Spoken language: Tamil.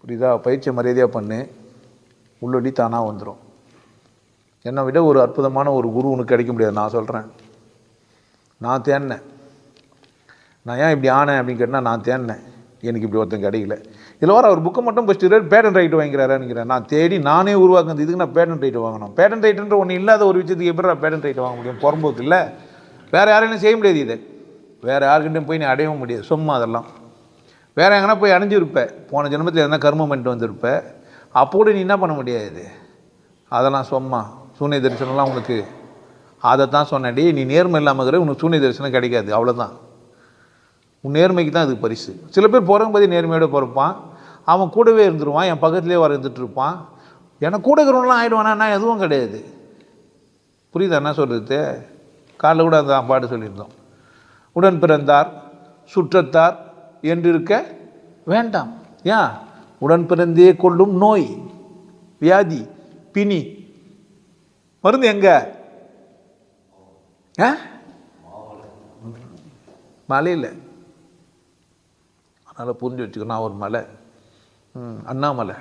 புரியுதா? பயிற்சியை மரியாதையாக பண்ணு, உள்ளொடி தானாக வந்துடும். என்னை விட ஒரு அற்புதமான ஒரு குரு உனக்கு கிடைக்க முடியாது. நான் சொல்கிறேன், நான் தேடினேன். நான் ஏன் இப்படி ஆனேன் அப்படின்னு கேட்டால், நான் தேடினேன், எனக்கு இப்படி ஒருத்தன் கிடைக்கல. இதில் வர அவர் புக்கை மட்டும் படிச்சுட்டு பேட்டன் ரைட்டு வாங்கிக்கிறாருன்னு நான் தேடி நானே உருவாக்குறது. இதுக்கு நான் பேட்டன் ரைட்டு வாங்கணும்? பேட்டன் ரைட்டுன்ற ஒன்று இல்லாத ஒரு விஷயத்துக்கு எப்படி பேட்டன் ரைட்டு வாங்க முடியும்? புறம்போக்கு இல்லை, வேறு யாரையும் செய்ய முடியாது. இதை வேறு யாருக்கிட்டையும் போய் நீ அடையவும் முடியாது. சும்மா அதெல்லாம் வேறு எங்கன்னா போய் அடைஞ்சிருப்பேன். போன ஜென்மத்தில் எதனா கர்மம் பண்ணிட்டு வந்திருப்பேன். அப்போ கூட நீ என்ன பண்ண முடியாது. அதெல்லாம் சும்மா சூன்ய தரிசனம்லாம் உனக்கு அதை தான் சொன்னடி. நீ நேர்மை இல்லாமல் இருக்கிற உனக்கு சூன்ய தரிசனம் கிடைக்காது. அவ்வளோதான். உன் நேர்மைக்கு தான் அதுக்கு பரிசு. சில பேர் பிறகும்போதே நேர்மையோடு பிறப்பான். அவன் கூடவே இருந்துருவான், என் பக்கத்துலேயே வர இருந்துட்டு இருப்பான். எனக்கு கூட இருக்கிறவங்களாம் ஆகிடுவானா? எதுவும் கிடையாது. புரியுதா என்ன சொல்கிறது? காலைல கூட அந்த பாட்டு சொல்லியிருந்தோம், உடன் பிறந்தார் சுற்றத்தார் என்றிருக்க வேண்டாம். ஏன்? உடன் பிறந்தே கொள்ளும் நோய், வியாதி, பிணி, மருந்து எங்க? மலையில். அதனால் புரிஞ்சு வச்சுக்கணும். நான் ஒரு மலை, அண்ணாமலை.